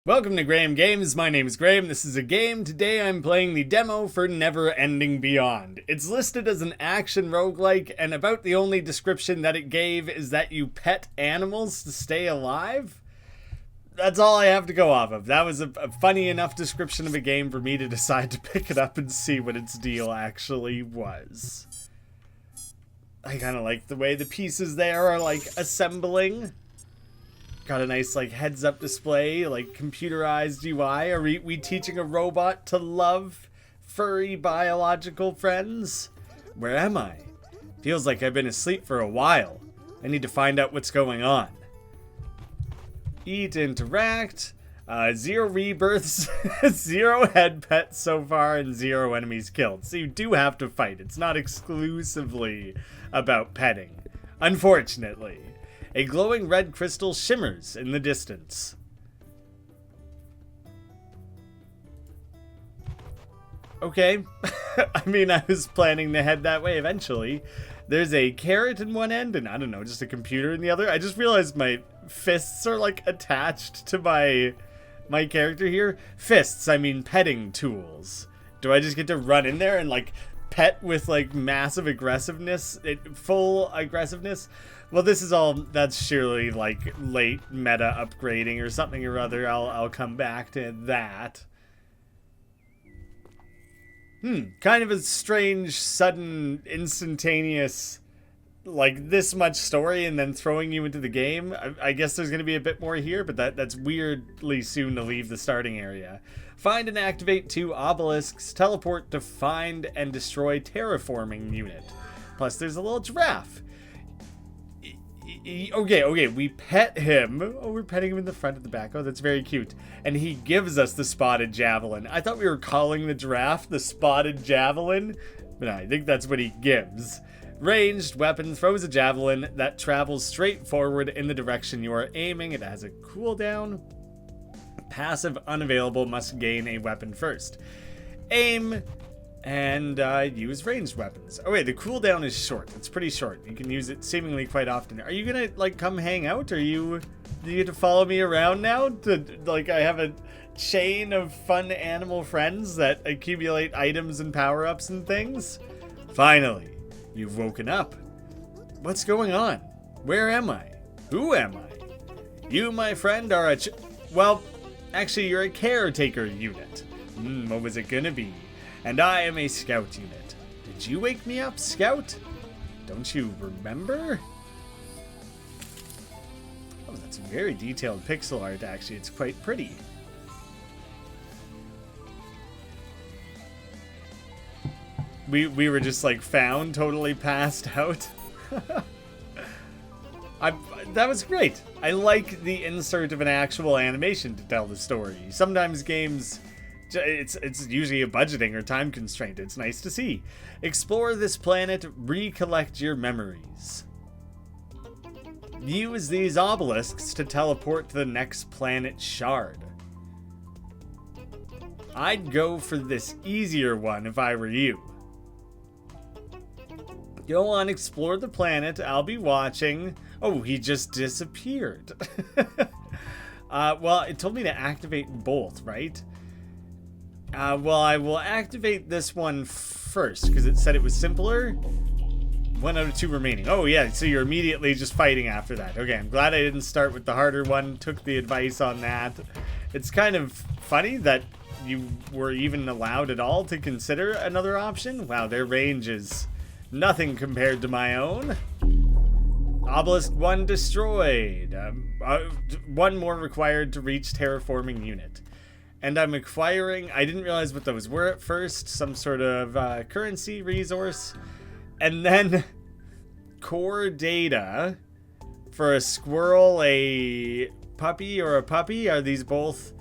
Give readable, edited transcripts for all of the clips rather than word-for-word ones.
Welcome to Graeme Games, my name is Graeme, this is a game. Today I'm playing the demo for Never Ending Beyond. It's listed as an action roguelike, and about the only description that it gave is that you pet animals to stay alive? That's all I have to go off of. That was a funny enough description of a game for me to decide to pick it up and see what its deal actually was. I kind of like the way the pieces there are like assembling. Got a nice like heads up display, like computerized UI. Are we teaching a robot to love furry biological friends? Where am I? Feels like I've been asleep for a while. I need to find out what's going on. Eat, interact, 0 rebirths, 0 head pets so far, and 0 enemies killed. So you do have to fight. It's not exclusively about petting, unfortunately. A glowing red crystal shimmers in the distance. Okay. I mean, I was planning to head that way eventually. There's a carrot in one end and, I don't know, just a computer in the other. I just realized my fists are, like, attached to my character here. Fists, I mean petting tools. Do I just get to run in there and, like, pet with, like, massive aggressiveness? Full aggressiveness? Well, this is all, that's surely, like, late meta upgrading or something or other. I'll come back to that. Kind of a strange, sudden, instantaneous, like, this much story and then throwing you into the game. I guess there's going to be a bit more here, but that's weirdly soon to leave the starting area. Find and activate 2 obelisks. Teleport to find and destroy terraforming unit. Plus, there's a little giraffe. Okay, we pet him. Oh, we're petting him in the front and the back. Oh, that's very cute. And he gives us the spotted javelin. I thought we were calling the giraffe the spotted javelin, but I think that's what he gives. Ranged weapon throws a javelin that travels straight forward in the direction you are aiming. It has a cooldown. Passive unavailable, must gain a weapon first. Aim and use ranged weapons. Oh wait, the cooldown is short. It's pretty short. You can use it seemingly quite often. Are you gonna like come hang out? Do you get to follow me around now? Like I have a chain of fun animal friends that accumulate items and power-ups and things? Finally, you've woken up. What's going on? Where am I? Who am I? You, my friend, are well, actually you're a caretaker unit. What was it gonna be? And I am a scout unit. Did you wake me up, scout? Don't you remember? Oh, that's very detailed pixel art, actually. It's quite pretty. We were just, like, found, totally passed out. That was great. I like the insert of an actual animation to tell the story. Sometimes games... It's usually a budgeting or time constraint. It's nice to see. Explore this planet, recollect your memories. Use these obelisks to teleport to the next planet shard. I'd go for this easier one if I were you. Go on, explore the planet. I'll be watching. Oh, he just disappeared. Well, it told me to activate both, right? Well, I will activate this one first, because it said it was simpler. 1 out of 2 remaining. Oh, yeah, so you're immediately just fighting after that. Okay, I'm glad I didn't start with the harder one, took the advice on that. It's kind of funny that you were even allowed at all to consider another option. Wow, their range is nothing compared to my own. Obelisk 1 destroyed. 1 more required to reach terraforming unit. And I'm acquiring, I didn't realize what those were at first, some sort of currency resource. And then core data for a squirrel, a puppy, or a puppy. Are these both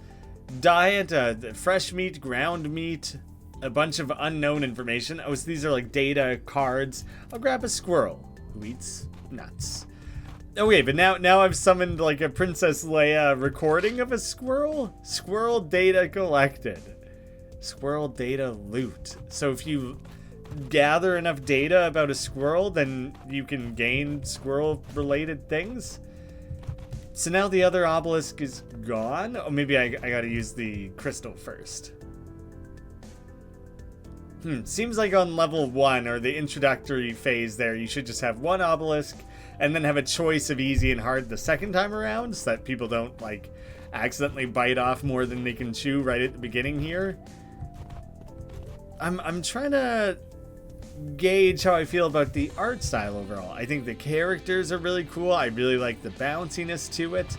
diet, fresh meat, ground meat, a bunch of unknown information? Oh, so these are like data cards. I'll grab a squirrel who eats nuts. Okay, but now I've summoned like a Princess Leia recording of a squirrel. Squirrel data collected. Squirrel data loot. So if you gather enough data about a squirrel, then you can gain squirrel related things. So now the other obelisk is gone. Oh, maybe I gotta use the crystal first. Seems like on level 1, or the introductory phase there, you should just have one obelisk and then have a choice of easy and hard the second time around, so that people don't, like, accidentally bite off more than they can chew right at the beginning here. I'm trying to gauge how I feel about the art style overall. I think the characters are really cool. I really like the bounciness to it.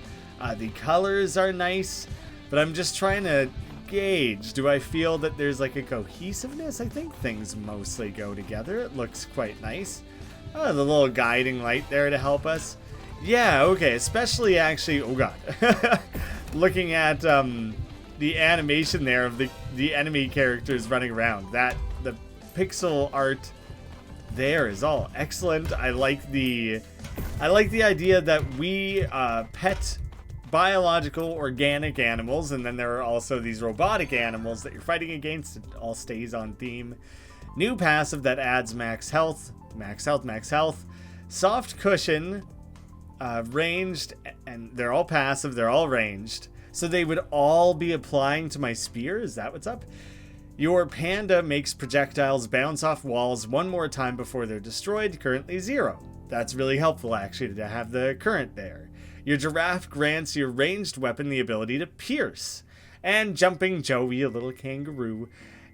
The colors are nice, but I'm just trying to gauge, do I feel that there's like a cohesiveness? I think things mostly go together. It looks quite nice. Oh, the little guiding light there to help us. Yeah, okay, especially actually, oh god. Looking at the animation there of the enemy characters running around. The pixel art there is all excellent. I like the idea that we pet biological organic animals, and then there are also these robotic animals that you're fighting against. It all stays on theme. New passive that adds max health, soft cushion, ranged, and they're all passive, they're all ranged, so they would all be applying to my spear. Is that what's up? Your panda makes projectiles bounce off walls one more time before they're destroyed, currently 0. That's really helpful actually to have the current there. Your giraffe grants your ranged weapon the ability to pierce. And jumping Joey, a little kangaroo.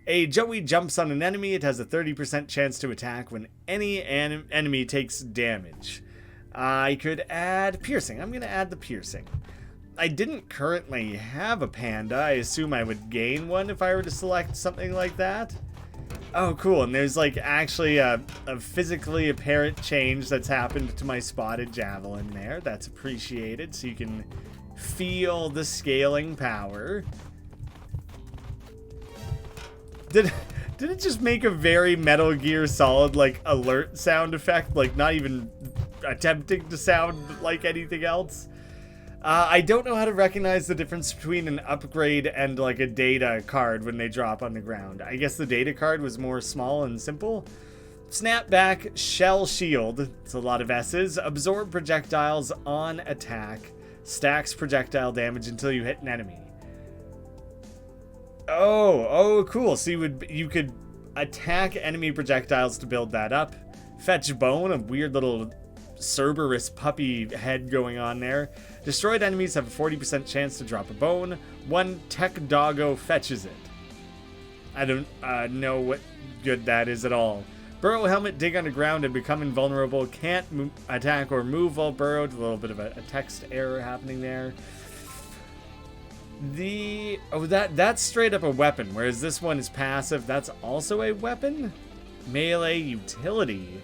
A Joey jumps on an enemy. It has a 30% chance to attack when any enemy takes damage. I could add piercing. I'm going to add the piercing. I didn't currently have a panda. I assume I would gain one if I were to select something like that. Oh, cool. And there's like actually a physically apparent change that's happened to my spotted javelin there. That's appreciated. So you can feel the scaling power. Did it just make a very Metal Gear Solid like alert sound effect? Like not even attempting to sound like anything else? I don't know how to recognize the difference between an upgrade and like a data card when they drop on the ground. I guess the data card was more small and simple. Snapback, shell shield, it's a lot of S's. Absorb projectiles on attack. Stacks projectile damage until you hit an enemy. Oh, cool. So you could attack enemy projectiles to build that up. Fetch bone, a weird little Cerberus puppy head going on there. Destroyed enemies have a 40% chance to drop a bone. One tech doggo fetches it. I don't know what good that is at all. Burrow helmet, dig underground and become invulnerable. Can't attack or move while burrowed. A little bit of a text error happening there. That's straight up a weapon, whereas this one is passive. That's also a weapon. Melee utility.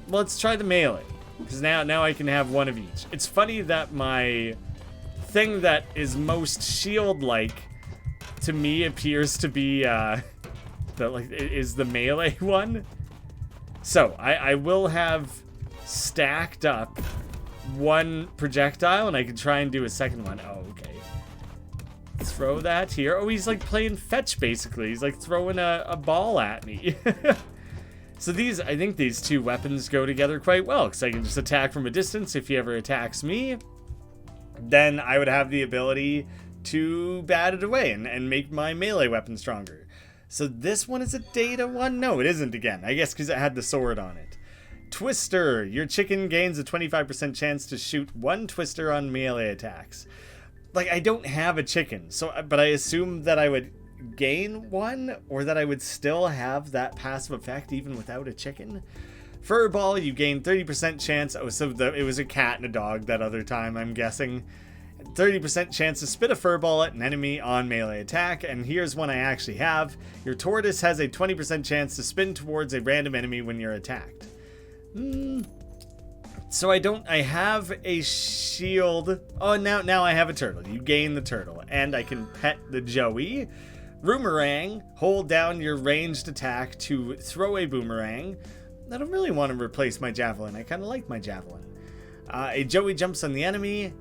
Let's try the melee. Because now I can have one of each. It's funny that my thing that is most shield-like to me appears to be is the melee one. So I will have stacked up one projectile, and I can try and do a second one. Oh, okay. Throw that here. Oh, he's like playing fetch basically. He's like throwing a ball at me. So I think these two weapons go together quite well, because I can just attack from a distance. If he ever attacks me, then I would have the ability to bat it away and make my melee weapon stronger. So this one is a data one? No, it isn't again. I guess because it had the sword on it. Twister. Your chicken gains a 25% chance to shoot one twister on melee attacks. Like, I don't have a chicken, but I assume that I would gain one, or that I would still have that passive effect even without a chicken. Furball, you gain 30% chance. Oh, so it was a cat and a dog that other time, I'm guessing. 30% chance to spit a furball at an enemy on melee attack. And here's one I actually have. Your tortoise has a 20% chance to spin towards a random enemy when you're attacked. So I have a shield. Oh, now I have a turtle. You gain the turtle, and I can pet the Joey. Boomerang, hold down your ranged attack to throw a boomerang. I don't really want to replace my javelin. I kind of like my javelin. A Joey jumps on the enemy.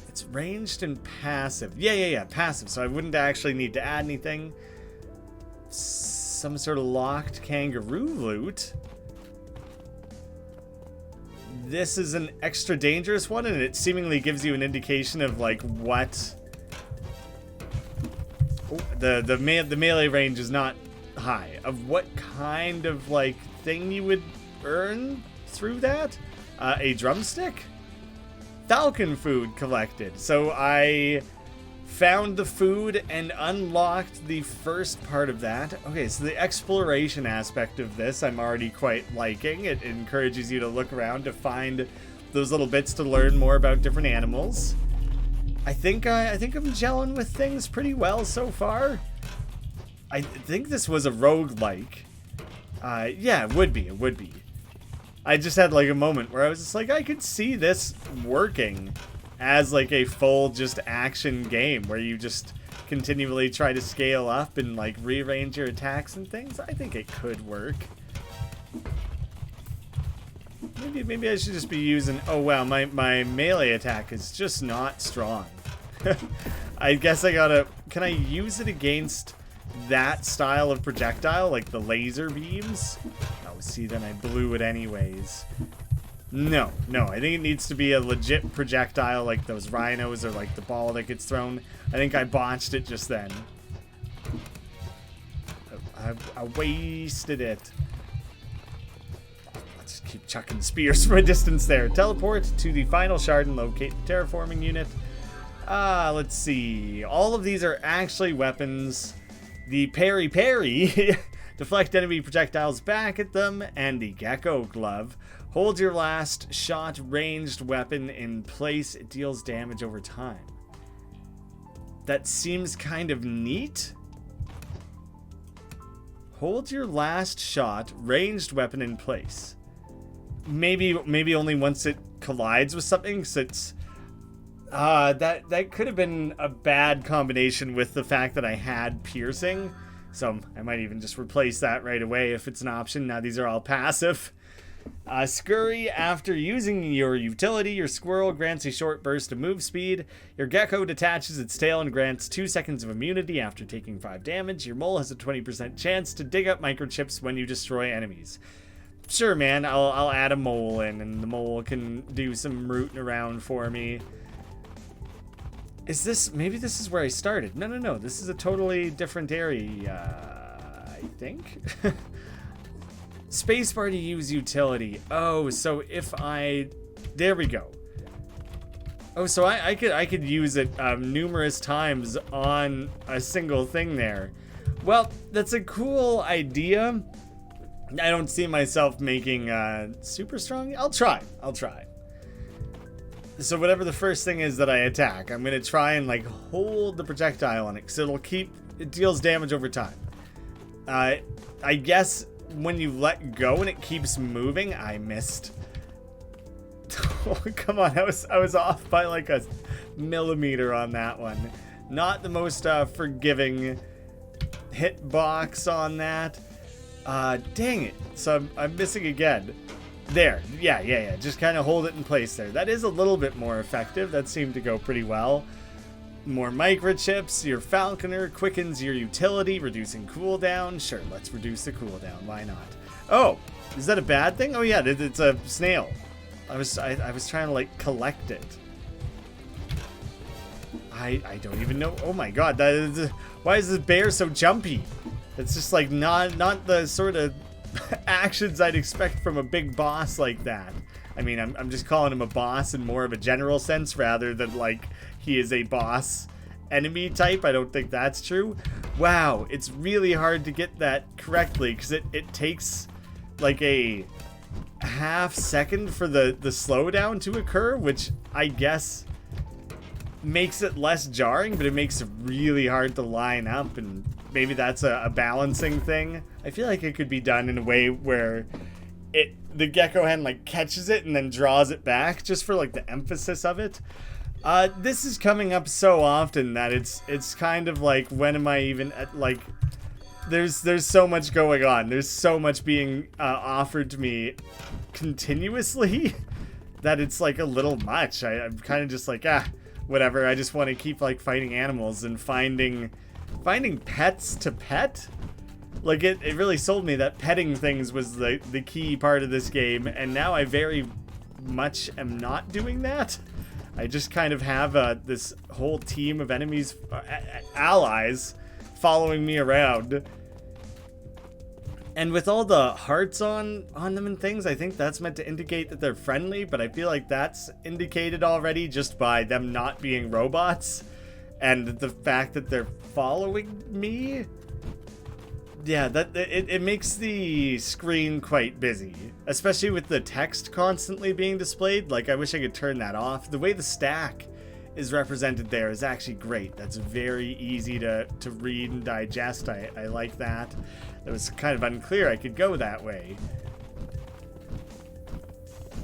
It's ranged and passive. Yeah, passive. So I wouldn't actually need to add anything. Some sort of locked kangaroo loot. this is an extra dangerous one, and it seemingly gives you an indication of like what the melee range is not high, of what kind of like thing you would earn through that. A drumstick? Falcon food collected. So I found the food and unlocked the first part of that. Okay, so the exploration aspect of this I'm already quite liking. It encourages you to look around to find those little bits to learn more about different animals. I think I'm gelling with things pretty well so far. I think this was a roguelike. Yeah, it would be. I just had like a moment where I was just like, I could see this working as like a full just action game where you just continually try to scale up and like rearrange your attacks and things. I think it could work. Maybe I should just be using... Oh wow, my melee attack is just not strong. I guess I gotta... Can I use it against that style of projectile, like the laser beams? Oh, see, then I blew it anyways. No, I think it needs to be a legit projectile like those rhinos or like the ball that gets thrown. I think I botched it just then. I wasted it. Let's just keep chucking spears from a distance there. Teleport to the final shard and locate the terraforming unit. Let's see. All of these are actually weapons. The parry deflect enemy projectiles back at them, and the gecko glove. Hold your last shot ranged weapon in place. It deals damage over time. That seems kind of neat. Hold your last shot ranged weapon in place. Maybe only once it collides with something, since that could have been a bad combination with the fact that I had piercing. So I might even just replace that right away if it's an option. Now these are all passive. Scurry. After using your utility, your squirrel grants a short burst of move speed. Your gecko detaches its tail and grants 2 seconds of immunity after taking 5 damage. Your mole has a 20% chance to dig up microchips when you destroy enemies. Sure, man, I'll add a mole in, and the mole can do some rooting around for me. Is this... Maybe this is where I started. No. This is a totally different area, I think. Spacebar to use utility. Oh, so if I... There we go. Oh, so I could use it numerous times on a single thing there. Well, that's a cool idea. I don't see myself making super strong. I'll try. So whatever the first thing is that I attack, I'm gonna try and like hold the projectile on it, so it deals damage over time. I guess when you let go and it keeps moving, I missed. Oh, come on, I was off by like a millimeter on that one. Not the most forgiving hitbox on that. Dang it. So I'm missing again. There. Yeah. Just kind of hold it in place there. That is a little bit more effective. That seemed to go pretty well. More microchips. Your falconer quickens your utility, reducing cooldown. Sure, let's reduce the cooldown. Why not? Oh, is that a bad thing? Oh yeah, it's a snail. I was trying to like collect it. I don't even know. Oh my god, why is this bear so jumpy? It's just like not the sort of actions I'd expect from a big boss like that. I mean, I'm just calling him a boss in more of a general sense rather than like he is a boss enemy type. I don't think that's true. Wow, it's really hard to get that correctly because it takes like a half second for the slowdown to occur, which I guess makes it less jarring, but it makes it really hard to line up, and maybe that's a balancing thing. I feel like it could be done in a way where the gecko hand like catches it and then draws it back, just for like the emphasis of it. This is coming up so often that it's kind of like, when am I even at, like, there's so much going on. There's so much being offered to me continuously that it's like a little much. I'm kind of just like, whatever. I just want to keep like fighting animals and finding pets to pet. Like it really sold me that petting things was the key part of this game, and now I very much am not doing that. I just kind of have this whole team of enemies, allies, following me around. And with all the hearts on them and things, I think that's meant to indicate that they're friendly, but I feel like that's indicated already just by them not being robots. And the fact that they're following me. Yeah, it makes the screen quite busy. Especially with the text constantly being displayed. Like, I wish I could turn that off. The way the stack is represented there is actually great. That's very easy to read and digest. I like that. It was kind of unclear I could go that way.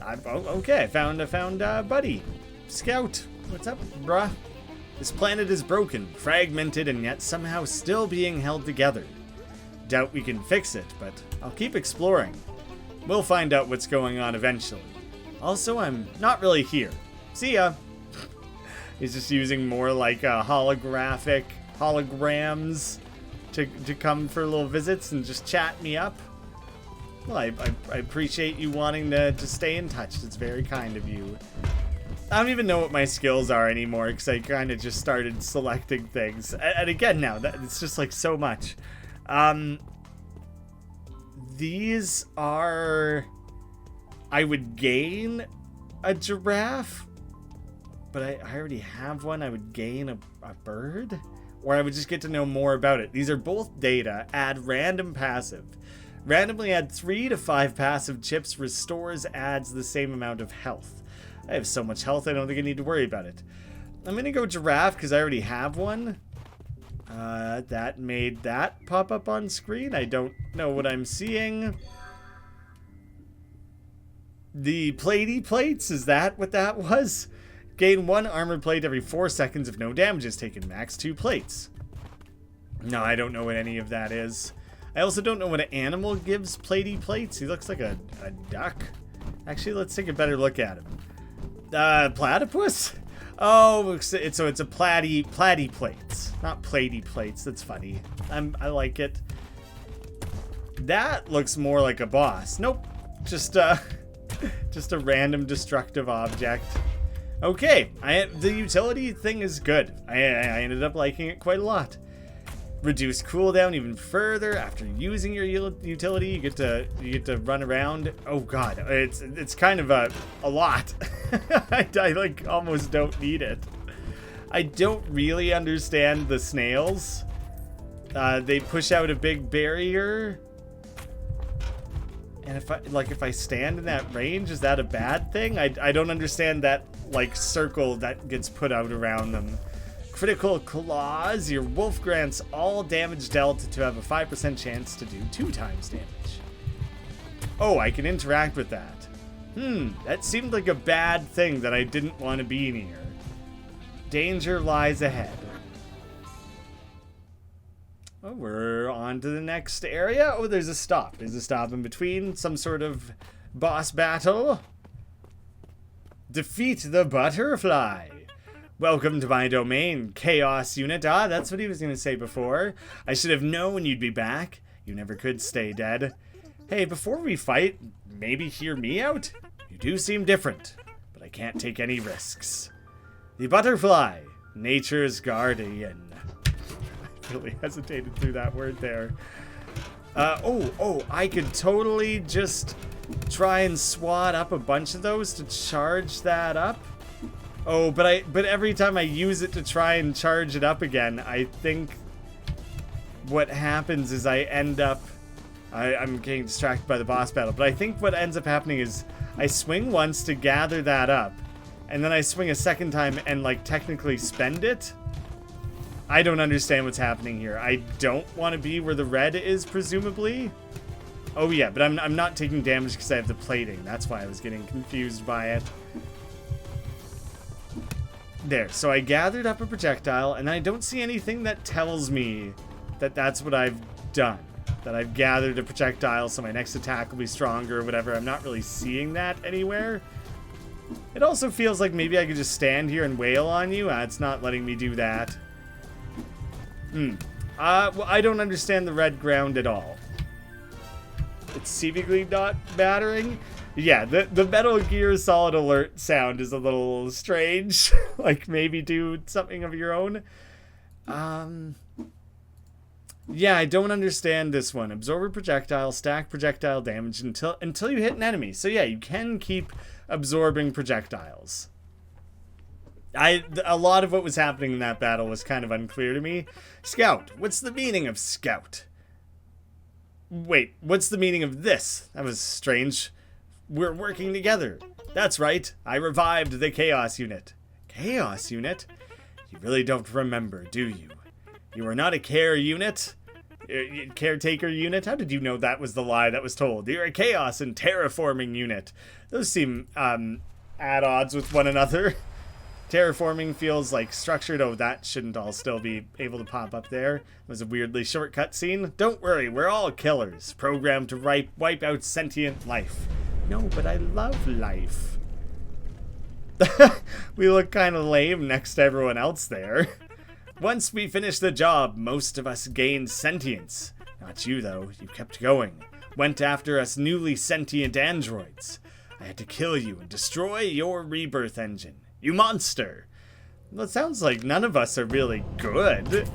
Okay, I found Buddy. Scout. What's up, bruh? This planet is broken, fragmented, and yet somehow still being held together. Doubt we can fix it, but I'll keep exploring. We'll find out what's going on eventually. Also, I'm not really here. See ya. He's just using more like holograms to come for little visits and just chat me up. Well, I appreciate you wanting to stay in touch. It's very kind of you. I don't even know what my skills are anymore because I kind of just started selecting things. And again now, it's just like so much. These are... I would gain a giraffe, but I already have one. I would gain a bird, or I would just get to know more about it. These are both data. Add random passive. Randomly add 3 to 5 passive chips. Restores, adds the same amount of health. I have so much health, I don't think I need to worry about it. I'm going to go giraffe because I already have one. That made that pop up on screen. I don't know what I'm seeing. The platey plates, is that what that was? Gain 1 armor plate every 4 seconds if no damage is taken. Max 2 plates. No, I don't know what any of that is. I also don't know what an animal gives platey plates. He looks like a duck. Actually, let's take a better look at him. Platypus? Oh, so it's a platy plates, not platey plates. That's funny. I like it. That looks more like a boss. Nope, just a random destructive object. Okay, the utility thing is good. I ended up liking it quite a lot. Reduce cooldown even further after using your utility. You get to run around. Oh god, it's kind of a lot. I like almost don't need it. I don't really understand the snails. They push out a big barrier, and if I stand in that range, is that a bad thing? I don't understand that like circle that gets put out around them. Critical claws. Your wolf grants all damage dealt to have a 5% chance to do 2 times damage. Oh, I can interact with that. That seemed like a bad thing that I didn't want to be near. Danger lies ahead. Oh, we're on to the next area. Oh, there's a stop. There's a stop in between. Some sort of boss battle. Defeat the butterfly. Welcome to my domain, Chaos Unit. Ah, that's what he was going to say before. I should have known you'd be back. You never could stay dead. Hey, before we fight, maybe hear me out? You do seem different, but I can't take any risks. The butterfly, nature's guardian. I really hesitated through that word there. I could totally just try and swat up a bunch of those to charge that up. Oh, but every time I use it to try and charge it up again, I think what happens is I end up... I'm getting distracted by the boss battle, but I think what ends up happening is I swing once to gather that up, and then I swing a second time and, like, technically spend it. I don't understand what's happening here. I don't want to be where the red is, presumably. Oh, yeah, but I'm not taking damage because I have the plating. That's why I was getting confused by it. There, so I gathered up a projectile, and I don't see anything that tells me that that's what I've done. That I've gathered a projectile, so my next attack will be stronger or whatever. I'm not really seeing that anywhere. It also feels like maybe I could just stand here and wail on you. It's not letting me do that. Well, I don't understand the red ground at all. It's seemingly not mattering. Yeah, the Metal Gear Solid Alert sound is a little strange. Like, maybe do something of your own. Yeah, I don't understand this one. Absorb a projectile, stack projectile damage until you hit an enemy. So yeah, you can keep absorbing projectiles. A lot of what was happening in that battle was kind of unclear to me. Scout. What's the meaning of scout? Wait, what's the meaning of this? That was strange. We're working together. That's right. I revived the Chaos Unit. Chaos Unit? You really don't remember, do you? You are not a care unit? Caretaker unit? How did you know that was the lie that was told? You're a chaos and terraforming unit. Those seem, at odds with one another. Terraforming feels like structured. Oh, that shouldn't all still be able to pop up there. It was a weirdly short cutscene. Don't worry, we're all killers, programmed to wipe out sentient life. No, but I love life. We look kind of lame next to everyone else there. Once we finished the job, most of us gained sentience. Not you, though. You kept going. Went after us newly sentient androids. I had to kill you and destroy your rebirth engine. You monster! Well, it sounds like none of us are really good.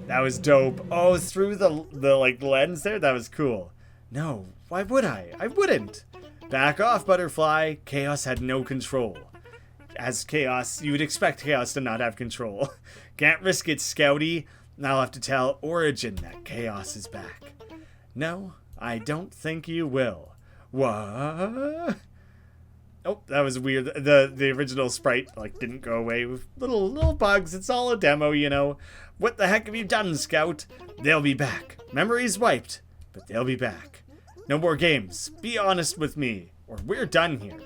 That was dope. Oh, through the like lens there? That was cool. No, why would I? I wouldn't. Back off, Butterfly. Chaos had no control. As Chaos, you would expect Chaos to not have control. Can't risk it, Scouty. I'll have to tell Origin that Chaos is back. No, I don't think you will. What? Oh, that was weird. The original sprite like didn't go away with little bugs. It's all a demo, you know. What the heck have you done, Scout? They'll be back. Memories wiped, but they'll be back. No more games. Be honest with me, or we're done here.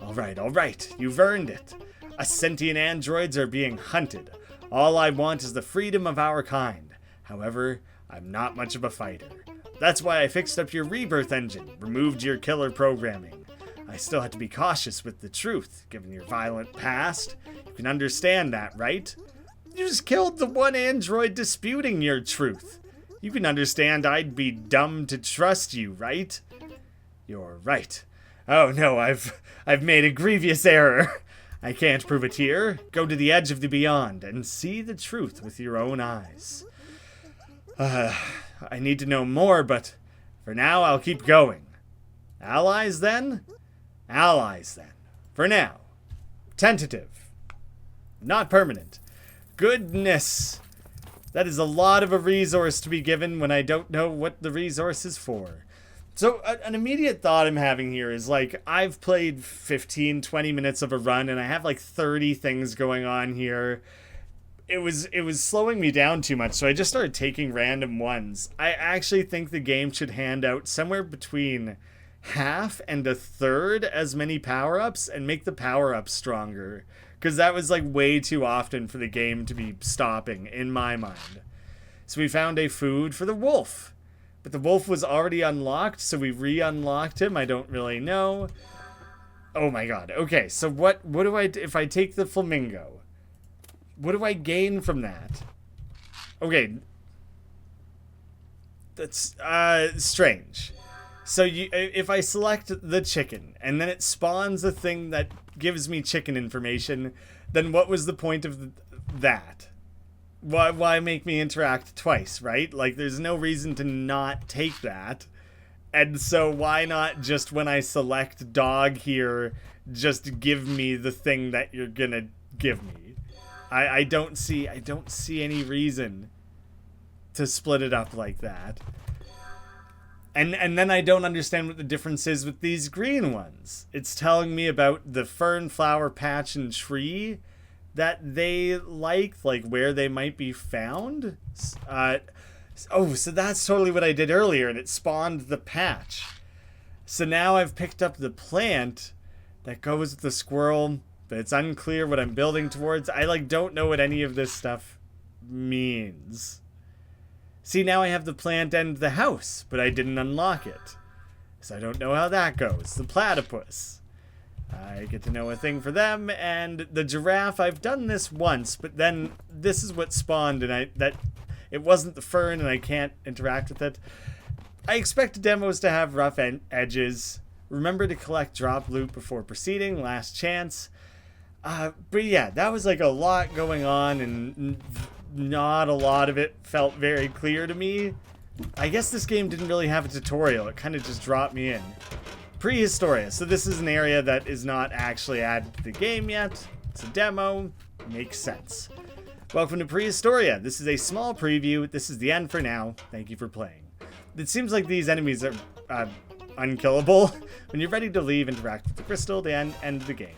All right. You've earned it. Us sentient androids are being hunted. All I want is the freedom of our kind. However, I'm not much of a fighter. That's why I fixed up your rebirth engine, removed your killer programming. I still have to be cautious with the truth, given your violent past. You can understand that, right? You just killed the one android disputing your truth. You can understand I'd be dumb to trust you, right? You're right. Oh no, I've made a grievous error. I can't prove it here. Go to the edge of the beyond and see the truth with your own eyes. I need to know more, but for now I'll keep going. Allies then? Allies then. For now. Tentative. Not permanent. Goodness. That is a lot of a resource to be given when I don't know what the resource is for. So an immediate thought I'm having here is like, I've played 15, 20 minutes of a run and I have like 30 things going on here. It was slowing me down too much, so I just started taking random ones. I actually think the game should hand out somewhere between half and a third as many power-ups and make the power-ups stronger. Because that was like way too often for the game to be stopping, in my mind. So we found a food for the wolf. But the wolf was already unlocked, so we re-unlocked him. I don't really know. Oh my god. Okay, so what do I... If I take the flamingo, what do I gain from that? Okay. That's strange. So if I select the chicken, and then it spawns a thing that gives me chicken information, then what was the point of that? Why make me interact twice, right? Like, there's no reason to not take that. And so why not just when I select dog here, just give me the thing that you're gonna give me? I don't see any reason to split it up like that. And then I don't understand what the difference is with these green ones. It's telling me about the fern, flower, patch, and tree that they like where they might be found. Oh, so that's totally what I did earlier, and it spawned the patch. So now I've picked up the plant that goes with the squirrel, but it's unclear what I'm building towards. I don't know what any of this stuff means. See, now I have the plant and the house, but I didn't unlock it. So I don't know how that goes. The platypus. I get to know a thing for them, and the giraffe, I've done this once, but then this is what spawned, and it wasn't the fern, and I can't interact with it. I expect demos to have rough edges. Remember to collect drop loot before proceeding. Last chance. But yeah, that was like a lot going on, and not a lot of it felt very clear to me. I guess this game didn't really have a tutorial. It kind of just dropped me in. Prehistoria. So this is an area that is not actually added to the game yet. It's a demo. Makes sense. Welcome to Prehistoria. This is a small preview. This is the end for now. Thank you for playing. It seems like these enemies are unkillable. When you're ready to leave, interact with the crystal to end the game.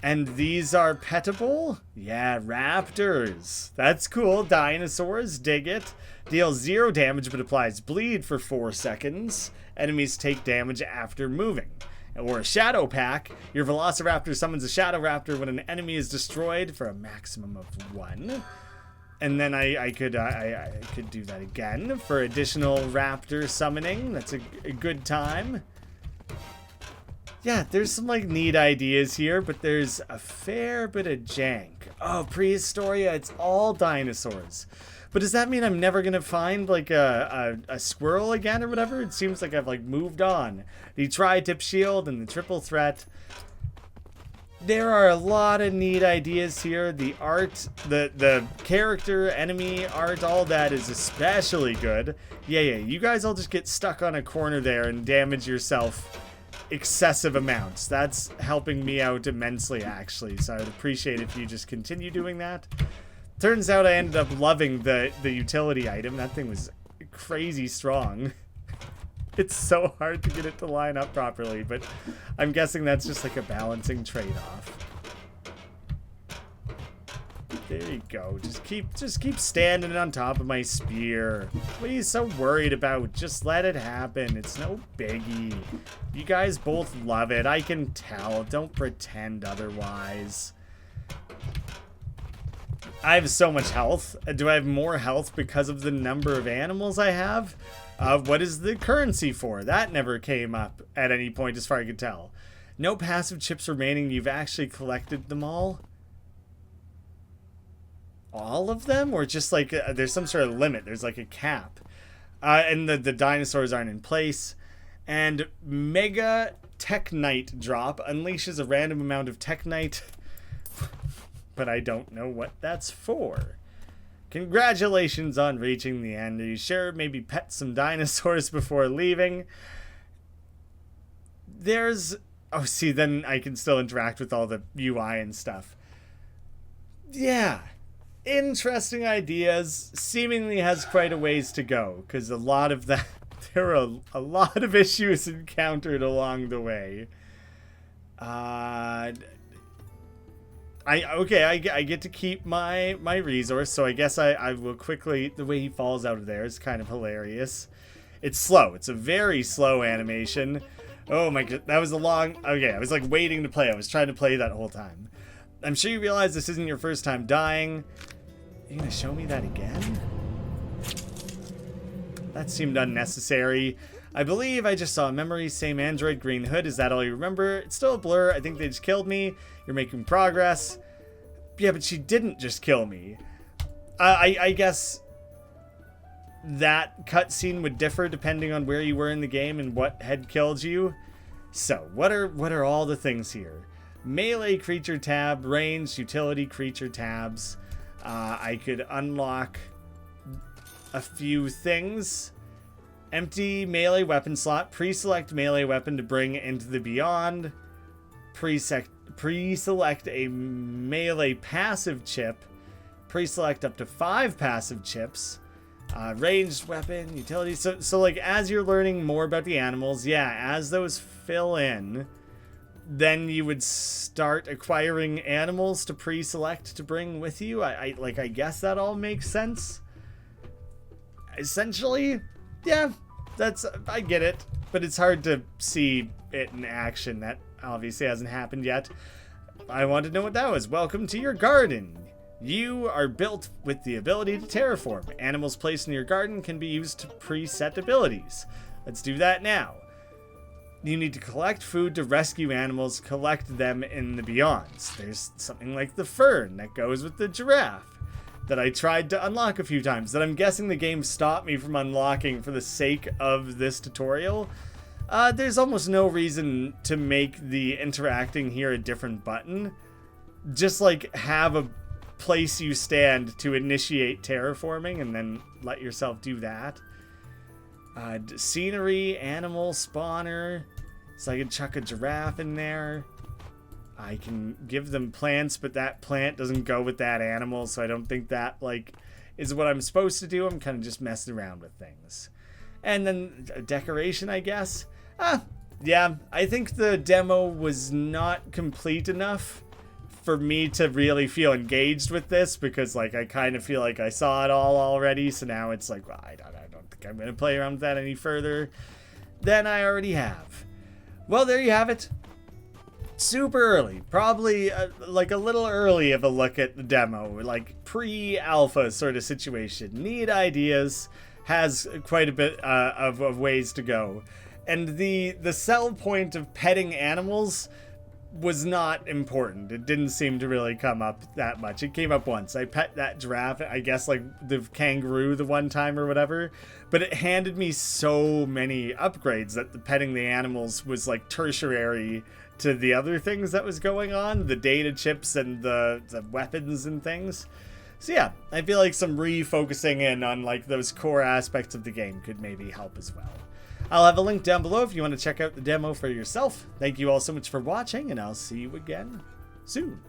And these are petable? Yeah, raptors. That's cool. Dinosaurs, dig it. Deals 0 damage but applies bleed for 4 seconds. Enemies take damage after moving. Or a shadow pack. Your velociraptor summons a shadow raptor when an enemy is destroyed for a maximum of 1. And then I could do that again for additional raptor summoning. That's a good time. Yeah, there's some like neat ideas here, but there's a fair bit of jank. Oh, Prehistoria, it's all dinosaurs. But does that mean I'm never gonna find like a squirrel again or whatever? It seems like I've like moved on. The tri-tip shield and the triple threat. There are a lot of neat ideas here. The art, the character, enemy art, all that is especially good. Yeah, you guys all just get stuck on a corner there and damage yourself excessive amounts. That's helping me out immensely, actually. So I would appreciate if you just continue doing that. Turns out I ended up loving the utility item. That thing was crazy strong. It's so hard to get it to line up properly, but I'm guessing that's just like a balancing trade-off. There you go. Just keep standing on top of my spear. What are you so worried about? Just let it happen. It's no biggie. You guys both love it. I can tell. Don't pretend otherwise. I have so much health. Do I have more health because of the number of animals I have? What is the currency for? That never came up at any point as far as I could tell. No passive chips remaining. You've actually collected them all? All of them? Or just like there's some sort of limit. There's like a cap. And the dinosaurs aren't in place. And Mega Teknite drop unleashes a random amount of Teknite. But I don't know what that's for. Congratulations on reaching the end. Are you sure? Maybe pet some dinosaurs before leaving. There's... Oh, see, then I can still interact with all the UI and stuff. Yeah. Interesting ideas. Seemingly has quite a ways to go. Because a lot of that... There are a lot of issues encountered along the way. I get to keep my resource, so I guess I will quickly... The way he falls out of there is kind of hilarious. It's slow. It's a very slow animation. Oh my god, that was a long... Okay, I was like waiting to play. I was trying to play that whole time. I'm sure you realize this isn't your first time dying. You gonna show me that again? That seemed unnecessary. I believe I just saw a memory. Same android, green hood. Is that all you remember? It's still a blur. I think they just killed me. You're making progress. Yeah, but she didn't just kill me. I guess that cutscene would differ depending on where you were in the game and what had killed you. So, what are all the things here? Melee creature tab, ranged utility creature tabs. I could unlock a few things. Empty melee weapon slot. Pre-select melee weapon to bring into the beyond. Pre-select a melee passive chip. Pre-select up to 5 passive chips. Ranged weapon, utility. So like as you're learning more about the animals, yeah, as those fill in, then you would start acquiring animals to pre-select to bring with you. I guess that all makes sense. Essentially, yeah, I get it, but it's hard to see it in action. That obviously hasn't happened yet. I want to know what that was. Welcome to your garden. You are built with the ability to terraform. Animals placed in your garden can be used to preset abilities. Let's do that now. You need to collect food to rescue animals, collect them in the beyonds. There's something like the fern that goes with the giraffe. that I tried to unlock a few times that I'm guessing the game stopped me from unlocking for the sake of this tutorial. There's almost no reason to make the interacting here a different button. Just like have a place you stand to initiate terraforming and then let yourself do that. Scenery, animal, spawner. So I can chuck a giraffe in there. I can give them plants, but that plant doesn't go with that animal, so I don't think that, like, is what I'm supposed to do. I'm kind of just messing around with things. And then a decoration, I guess. Yeah, I think the demo was not complete enough for me to really feel engaged with this, because, like, I kind of feel like I saw it all already, so now it's like, well, I don't think I'm going to play around with that any further than I already have. Well, there you have it. Super early, probably like a little early of a look at the demo, like pre-alpha sort of situation. Neat ideas, has quite a bit of ways to go, and the sell point of petting animals was not important. It didn't seem to really come up that much. It came up once. I pet that giraffe, I guess like the kangaroo the one time or whatever, but it handed me so many upgrades that the petting the animals was like tertiary to the other things that was going on, the data chips and the weapons and things. So yeah, I feel like some refocusing in on like those core aspects of the game could maybe help as well. I'll have a link down below if you want to check out the demo for yourself. Thank you all so much for watching, and I'll see you again soon.